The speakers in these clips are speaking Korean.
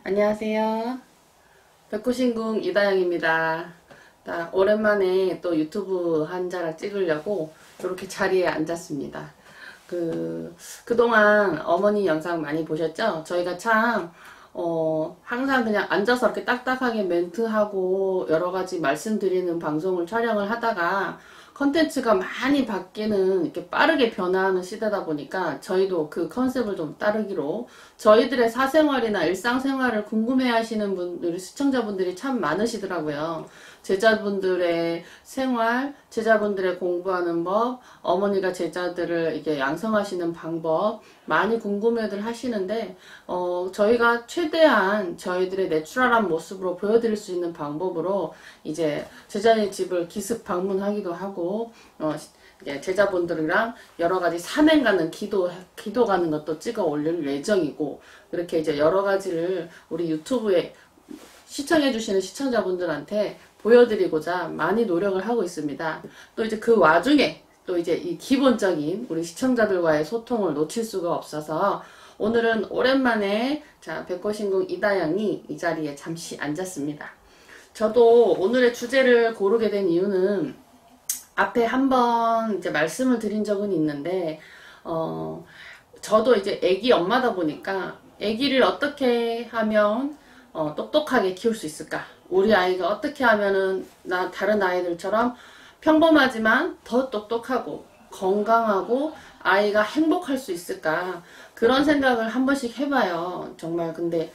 안녕하세요. 백구신궁 이다영입니다. 오랜만에 또 유튜브 한 자락 찍으려고 이렇게 자리에 앉았습니다. 그동안 어머니 영상 많이 보셨죠? 저희가 참, 항상 그냥 앉아서 이렇게 딱딱하게 멘트하고 여러 가지 말씀드리는 방송을 촬영을 하다가 컨텐츠가 많이 바뀌는, 이렇게 빠르게 변화하는 시대다 보니까 저희도 그 컨셉을 좀 따르기로 저희들의 사생활이나 일상생활을 궁금해 하시는 분들, 시청자분들이 참 많으시더라고요. 제자분들의 생활, 제자분들의 공부하는 법, 어머니가 제자들을 이게 양성하시는 방법 많이 궁금해들 하시는데, 저희가 최대한 저희들의 내추럴한 모습으로 보여드릴 수 있는 방법으로 이제 제자의 집을 기습 방문하기도 하고, 제자분들이랑 여러 가지 산행 가는 기도 가는 것도 찍어 올릴 예정이고, 그렇게 이제 여러 가지를 우리 유튜브에 시청해주시는 시청자분들한테 보여드리고자 많이 노력을 하고 있습니다. 또 이제 그 와중에 또 이제 이 기본적인 우리 시청자들과의 소통을 놓칠 수가 없어서 오늘은 오랜만에 백구신궁 이다영이 이 자리에 잠시 앉았습니다. 저도 오늘의 주제를 고르게 된 이유는 앞에 한번 이제 말씀을 드린 적은 있는데, 저도 이제 애기 엄마다 보니까 애기를 어떻게 하면 똑똑하게 키울 수 있을까? 우리 아이가 어떻게 하면은 다른 아이들처럼 평범하지만 더 똑똑하고 건강하고 아이가 행복할 수 있을까? 그런 생각을 한 번씩 해봐요. 정말. 근데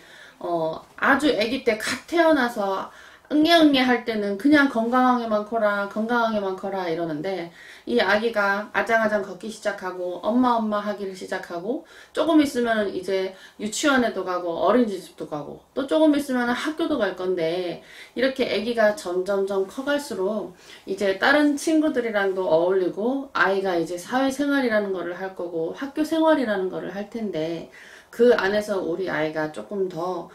아주 아기 때 갓 태어나서 응애응애 할 때는 그냥 건강하게만 커라 이러는데, 이 아기가 아장아장 걷기 시작하고 엄마 하기를 시작하고 조금 있으면 이제 유치원에도 가고 어린이집도 가고 또 조금 있으면 학교도 갈 건데, 이렇게 아기가 점점점 커갈수록 이제 다른 친구들이랑도 어울리고 아이가 이제 사회생활이라는 거를 할 거고 학교 생활이라는 거를 할 텐데, 그 안에서 우리 아이가 조금 더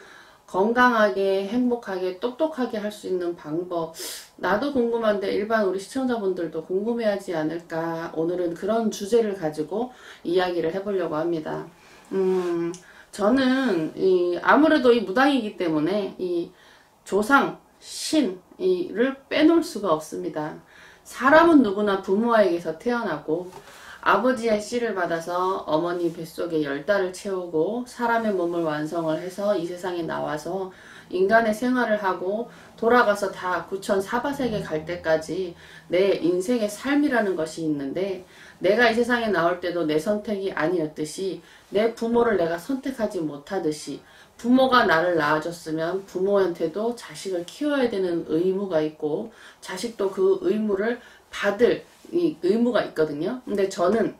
건강하게 행복하게 똑똑하게 할 수 있는 방법, 나도 궁금한데 일반 우리 시청자분들도 궁금해하지 않을까. 오늘은 그런 주제를 가지고 이야기를 해보려고 합니다. 저는 아무래도 이 무당이기 때문에 이 조상, 신을 빼놓을 수가 없습니다. 사람은 누구나 부모에게서 태어나고 아버지의 씨를 받아서 어머니 뱃속에 10달을 채우고 사람의 몸을 완성을 해서 이 세상에 나와서 인간의 생활을 하고 돌아가서 다 구천 사바세계 갈 때까지 내 인생의 삶이라는 것이 있는데, 내가 이 세상에 나올 때도 내 선택이 아니었듯이 내 부모를 내가 선택하지 못하듯이 부모가 나를 낳아줬으면 부모한테도 자식을 키워야 되는 의무가 있고 자식도 그 의무를 받을 이 의무가 있거든요. 근데 저는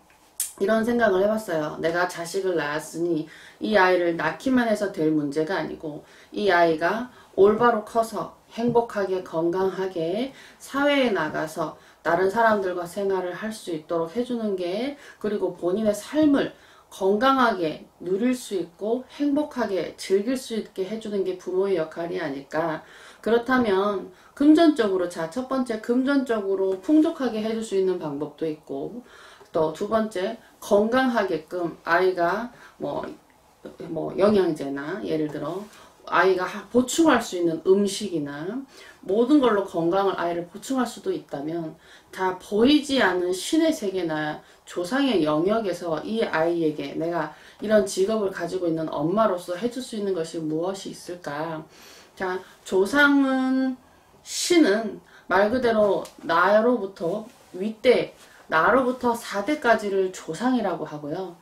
이런 생각을 해봤어요. 내가 자식을 낳았으니 이 아이를 낳기만 해서 될 문제가 아니고, 이 아이가 올바로 커서 행복하게 건강하게 사회에 나가서 다른 사람들과 생활을 할 수 있도록 해주는 게, 그리고 본인의 삶을 건강하게 누릴 수 있고 행복하게 즐길 수 있게 해주는 게 부모의 역할이 아닐까. 그렇다면 금전적으로, 첫 번째 금전적으로 풍족하게 해줄 수 있는 방법도 있고, 또 두 번째 건강하게끔 아이가 뭐 영양제나 예를 들어 아이가 보충할 수 있는 음식이나 모든 걸로 건강을 아이를 보충할 수도 있다면, 다 보이지 않는 신의 세계나 조상의 영역에서 이 아이에게 내가 이런 직업을 가지고 있는 엄마로서 해줄 수 있는 것이 무엇이 있을까? 조상은, 신은 말 그대로 나로부터 윗대, 나로부터 4대까지를 조상이라고 하고요.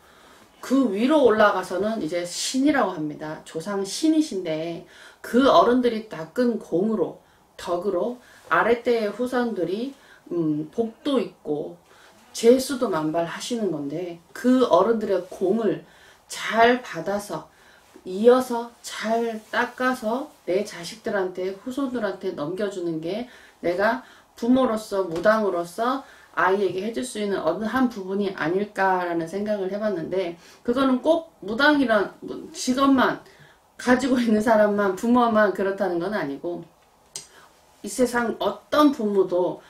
그 위로 올라가서는 이제 신이라고 합니다. 조상 신이신데, 그 어른들이 닦은 공으로, 덕으로 아랫대의 후손들이 복도 있고 재수도 만발하시는 건데, 그 어른들의 공을 잘 받아서 이어서 잘 닦아서 내 자식들한테, 후손들한테 넘겨주는 게 내가 부모로서, 무당으로서 아이에게 해줄 수 있는 어느 한 부분이 아닐까라는 생각을 해봤는데, 그거는 꼭 무당이란 직업만 가지고 있는 사람만, 부모만 그렇다는 건 아니고, 이 세상 어떤 부모도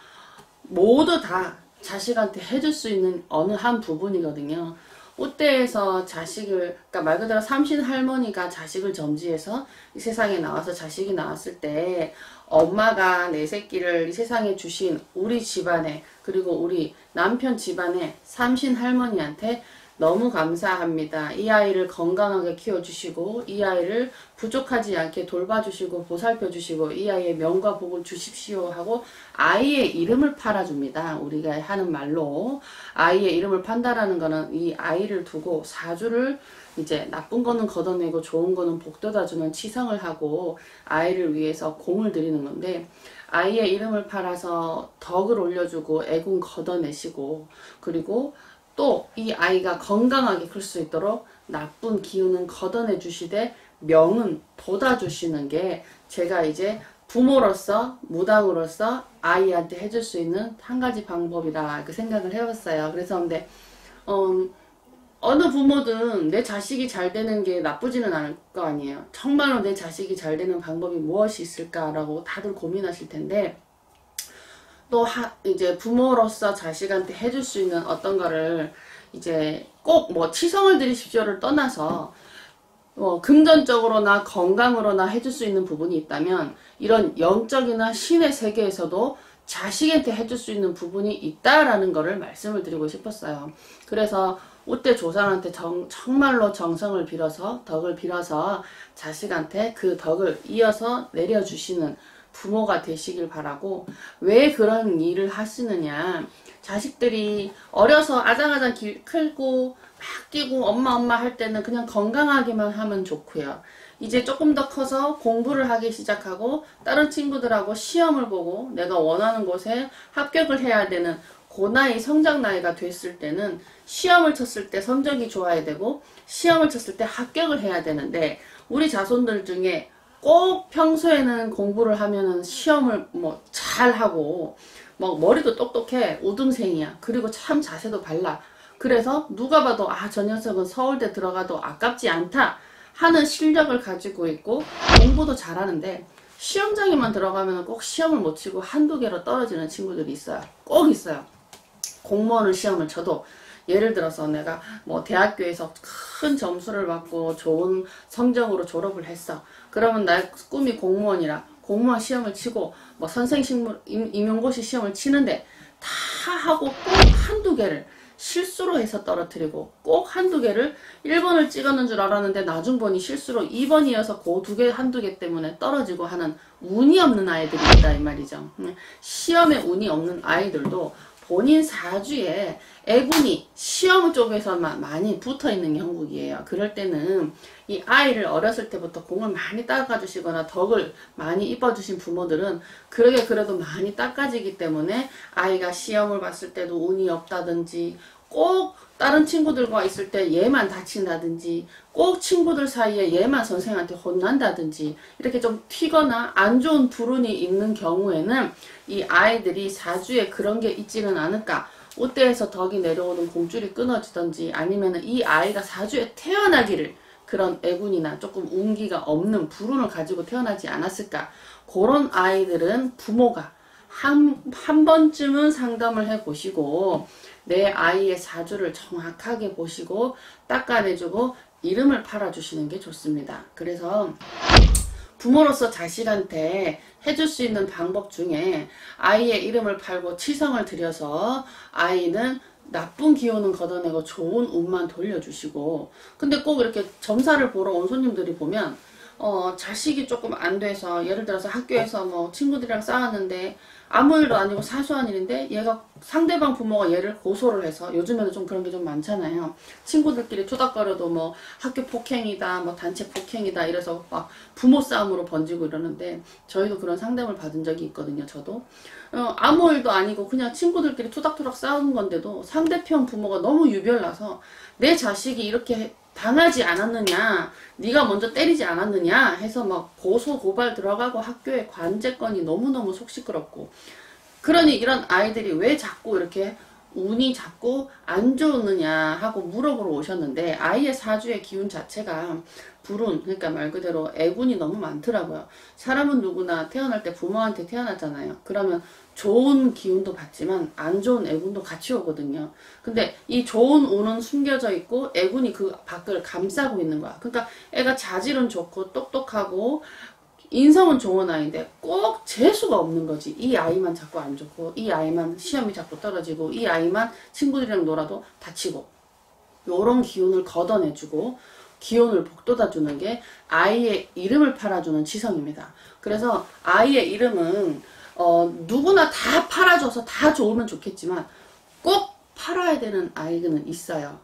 모두 다 자식한테 해줄 수 있는 어느 한 부분이거든요. 꽃대에서 자식을, 그러니까 말 그대로 삼신 할머니가 자식을 점지해서 이 세상에 나와서 자식이 나왔을 때, 엄마가 내 새끼를 이 세상에 주신 우리 집안에, 그리고 우리 남편 집안에 삼신 할머니한테 너무 감사합니다. 이 아이를 건강하게 키워주시고, 이 아이를 부족하지 않게 돌봐주시고, 보살펴주시고, 이 아이의 명과 복을 주십시오 하고 아이의 이름을 팔아줍니다. 우리가 하는 말로 아이의 이름을 판다라는 거는 이 아이를 두고 사주를 이제 나쁜 거는 걷어내고 좋은 거는 복돋아주는 치성을 하고 아이를 위해서 공을 들이는 건데, 아이의 이름을 팔아서 덕을 올려주고 애군 걷어내시고, 그리고 또 이 아이가 건강하게 클 수 있도록 나쁜 기운은 걷어내 주시되 명은 돋아주시는 게 제가 이제 부모로서, 무당으로서 아이한테 해줄 수 있는 한 가지 방법이라 그 생각을 해봤어요. 그래서 근데 어느 부모든 내 자식이 잘 되는 게 나쁘지는 않을 거 아니에요. 정말로 내 자식이 잘 되는 방법이 무엇이 있을까라고 다들 고민하실 텐데, 또 이제 부모로서 자식한테 해줄 수 있는 어떤 거를 이제 꼭 뭐 치성을 드리십시오를 떠나서 금전적으로나 건강으로나 해줄 수 있는 부분이 있다면, 이런 영적이나 신의 세계에서도 자식한테 해줄 수 있는 부분이 있다라는 거를 말씀을 드리고 싶었어요. 그래서 우때 조상한테 정말로 정성을 빌어서, 덕을 빌어서 자식한테 그 덕을 이어서 내려주시는 부모가 되시길 바라고, 왜 그런 일을 하시느냐, 자식들이 어려서 아장아장 크고 막 뛰고 엄마 할 때는 그냥 건강하게만 하면 좋고요. 이제 조금 더 커서 공부를 하기 시작하고 다른 친구들하고 시험을 보고 내가 원하는 곳에 합격을 해야 되는 그 나이, 성장 나이가 됐을 때는 시험을 쳤을 때 성적이 좋아야 되고 시험을 쳤을 때 합격을 해야 되는데, 우리 자손들 중에 꼭 평소에는 공부를 하면은 시험을 뭐 잘하고 뭐 머리도 똑똑해, 우등생이야, 그리고 참 자세도 발라, 그래서 누가 봐도 아, 저 녀석은 서울대 들어가도 아깝지 않다 하는 실력을 가지고 있고 공부도 잘하는데, 시험장에만 들어가면 꼭 시험을 못 치고 한두 개로 떨어지는 친구들이 있어요. 꼭 있어요. 공무원을 시험을 쳐도, 예를 들어서 내가 뭐 대학교에서 큰 점수를 받고 좋은 성적으로 졸업을 했어. 그러면 나 꿈이 공무원이라 공무원 시험을 치고 뭐 선생식물 임용고시 시험을 치는데, 다 하고 꼭 한두 개를 실수로 해서 떨어뜨리고, 꼭 한두 개를 1번을 찍었는 줄 알았는데 나중 보니 실수로 2번이어서 그 두 개, 한두 개 때문에 떨어지고 하는 운이 없는 아이들이 있다 이 말이죠. 시험에 운이 없는 아이들도 본인 사주에 애군이 시험 쪽에서만 많이 붙어있는 형국이에요. 그럴 때는 이 아이를 어렸을 때부터 공을 많이 닦아주시거나 덕을 많이 입어주신 부모들은 그러게 그래도 많이 닦아지기 때문에 아이가 시험을 봤을 때도 운이 없다든지, 꼭 다른 친구들과 있을 때 얘만 다친다든지, 꼭 친구들 사이에 얘만 선생한테 혼난다든지, 이렇게 좀 튀거나 안 좋은 불운이 있는 경우에는 이 아이들이 사주에 그런 게 있지는 않을까, 우대에서 덕이 내려오는 공줄이 끊어지던지, 아니면 이 아이가 사주에 태어나기를 그런 애군이나 조금 운기가 없는 불운을 가지고 태어나지 않았을까, 그런 아이들은 부모가 한 번쯤은 상담을 해 보시고 내 아이의 사주를 정확하게 보시고 닦아내주고 이름을 팔아주시는 게 좋습니다. 그래서 부모로서 자식한테 해줄 수 있는 방법 중에 아이의 이름을 팔고 치성을 들여서 아이는 나쁜 기운은 걷어내고 좋은 운만 돌려주시고, 근데 꼭 이렇게 점사를 보러 온 손님들이 보면 자식이 조금 안 돼서, 예를 들어서 학교에서 뭐 친구들이랑 싸웠는데 아무 일도 아니고 사소한 일인데 얘가 상대방 부모가 얘를 고소를 해서, 요즘에는 좀 그런 게 좀 많잖아요. 친구들끼리 투닥거려도 뭐 학교 폭행이다, 뭐 단체 폭행이다 이래서 막 부모 싸움으로 번지고 이러는데, 저희도 그런 상담을 받은 적이 있거든요. 저도 아무 일도 아니고 그냥 친구들끼리 투닥투닥 싸우는 건데도 상대편 부모가 너무 유별나서 내 자식이 이렇게 당하지 않았느냐, 네가 먼저 때리지 않았느냐 해서 막 고소 고발 들어가고 학교에 관제건이 너무너무 속 시끄럽고, 그러니 이런 아이들이 왜 자꾸 이렇게 운이 자꾸 안 좋느냐 하고 물어보러 오셨는데, 아이의 사주의 기운 자체가 불운, 그러니까 말 그대로 애군이 너무 많더라고요. 사람은 누구나 태어날 때 부모한테 태어나잖아요. 그러면 좋은 기운도 받지만 안 좋은 애군도 같이 오거든요. 근데 이 좋은 운은 숨겨져 있고 애군이 그 밖을 감싸고 있는 거야. 그러니까 애가 자질은 좋고 똑똑하고 인성은 좋은 아이인데 꼭 재수가 없는 거지. 이 아이만 자꾸 안 좋고, 이 아이만 시험이 자꾸 떨어지고, 이 아이만 친구들이랑 놀아도 다치고, 요런 기운을 걷어내주고 기운을 북돋아주는 게 아이의 이름을 팔아주는 지성입니다. 그래서 아이의 이름은 누구나 다 팔아줘서 다 좋으면 좋겠지만 꼭 팔아야 되는 아이는 있어요.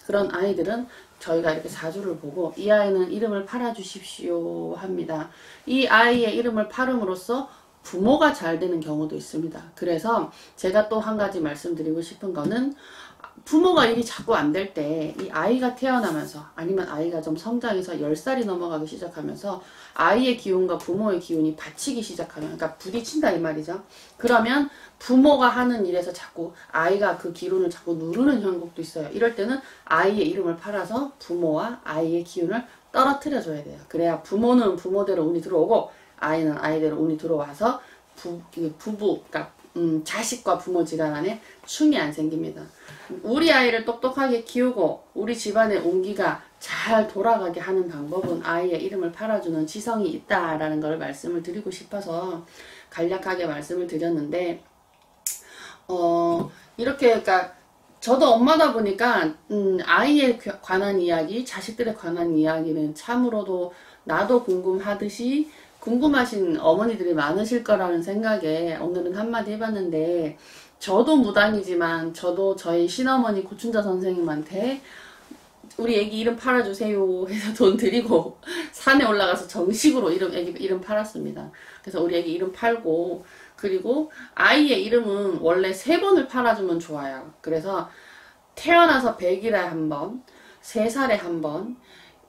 그런 아이들은 저희가 이렇게 사주를 보고 이 아이는 이름을 팔아주십시오 합니다. 이 아이의 이름을 팔음으로써 부모가 잘 되는 경우도 있습니다. 그래서 제가 또 한 가지 말씀드리고 싶은 거는, 부모가 일이 자꾸 안 될 때 이 아이가 태어나면서 아니면 아이가 좀 성장해서 10살이 넘어가기 시작하면서 아이의 기운과 부모의 기운이 받치기 시작하면, 그러니까 부딪힌다 이 말이죠. 그러면 부모가 하는 일에서 자꾸 아이가 그 기운을 자꾸 누르는 형국도 있어요. 이럴 때는 아이의 이름을 팔아서 부모와 아이의 기운을 떨어뜨려 줘야 돼요. 그래야 부모는 부모대로 운이 들어오고 아이는 아이대로 운이 들어와서 부부, 그러니까 자식과 부모 지간에 충이 안 생깁니다. 우리 아이를 똑똑하게 키우고 우리 집안의 운기가 잘 돌아가게 하는 방법은 아이의 이름을 팔아주는 지성이 있다라는 걸 말씀을 드리고 싶어서 간략하게 말씀을 드렸는데, 이렇게, 그러니까 저도 엄마다 보니까 아이에 관한 이야기, 자식들에 관한 이야기는 참으로도 나도 궁금하듯이 궁금하신 어머니들이 많으실 거라는 생각에 오늘은 한마디 해봤는데, 저도 무당이지만 저도 저희 신어머니 고춘자 선생님한테 우리 애기 이름 팔아주세요 해서 돈 드리고 산에 올라가서 정식으로 애기 이름 팔았습니다. 그래서 우리 애기 이름 팔고, 그리고 아이의 이름은 원래 3번을 팔아주면 좋아요. 그래서 태어나서 100일에 한 번, 3살에 한 번,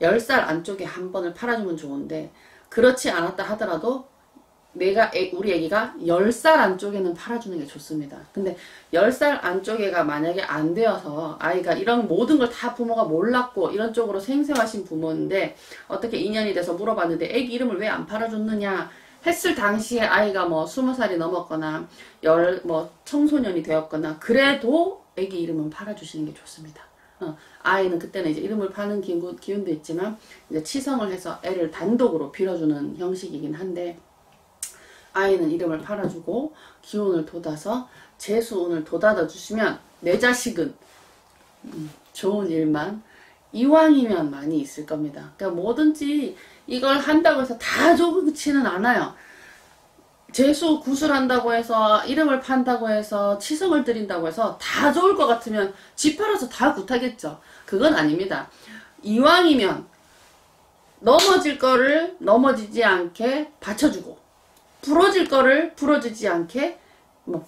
10살 안쪽에 한 번을 팔아주면 좋은데, 그렇지 않았다 하더라도 우리 애기가 10살 안쪽에는 팔아주는 게 좋습니다. 근데 10살 안쪽에가 만약에 안 되어서 아이가 이런 모든 걸 다 부모가 몰랐고 이런 쪽으로 생생하신 부모인데 어떻게 인연이 돼서 물어봤는데 애기 이름을 왜 안 팔아줬느냐 했을 당시에 아이가 뭐 20살이 넘었거나 청소년이 되었거나 그래도 애기 이름은 팔아주시는 게 좋습니다. 아이는 그때는 이제 이름을 파는 기운도 있지만 이제 치성을 해서 애를 단독으로 빌어주는 형식이긴 한데, 아이는 이름을 팔아주고 기운을 돋아서 재수운을 돋아다 주시면 내 자식은 좋은 일만 이왕이면 많이 있을 겁니다. 그러니까 뭐든지 이걸 한다고 해서 다 좋지는 않아요. 재수 구술한다고 해서 이름을 판다고 해서 치성을 드린다고 해서 다 좋을 것 같으면 집 팔아서 다 굿하겠죠. 그건 아닙니다. 이왕이면 넘어질 거를 넘어지지 않게 받쳐주고 부러질 거를 부러지지 않게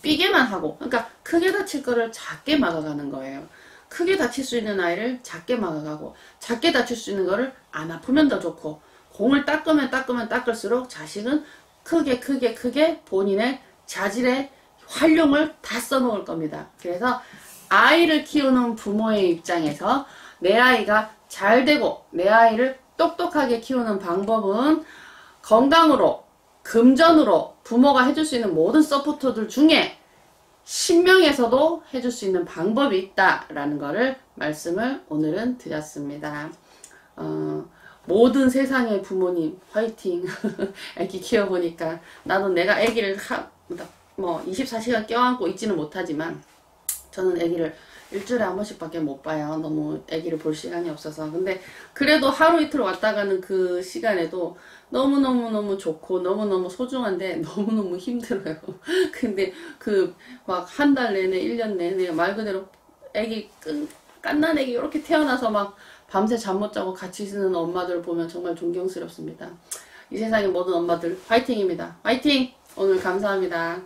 삐게만 하고, 그러니까 크게 다칠 거를 작게 막아가는 거예요. 크게 다칠 수 있는 아이를 작게 막아가고 작게 다칠 수 있는 거를 안 아프면 더 좋고, 공을 닦으면 닦을수록 자식은 크게 본인의 자질의 활용을 다 써먹을 겁니다. 그래서 아이를 키우는 부모의 입장에서 내 아이가 잘 되고 내 아이를 똑똑하게 키우는 방법은 건강으로, 금전으로 부모가 해줄 수 있는 모든 서포트들 중에 신명에서도 해줄 수 있는 방법이 있다라는 거를 말씀을 오늘은 드렸습니다. 모든 세상의 부모님 화이팅. 애기 키워보니까 나도 내가 애기를 24시간 껴안고 있지는 못하지만 저는 애기를 일주일에 한 번씩밖에 못 봐요. 너무 애기를 볼 시간이 없어서. 근데 그래도 하루 이틀 왔다 가는 그 시간에도 너무너무 좋고 너무너무 소중한데 너무너무 힘들어요. 근데 막 한 달 내내 1년 내내 말 그대로 애기 갓난 애기 이렇게 태어나서 막 밤새 잠 못 자고 같이 있는 엄마들 보면 정말 존경스럽습니다. 이 세상의 모든 엄마들 화이팅입니다. 화이팅! 오늘 감사합니다.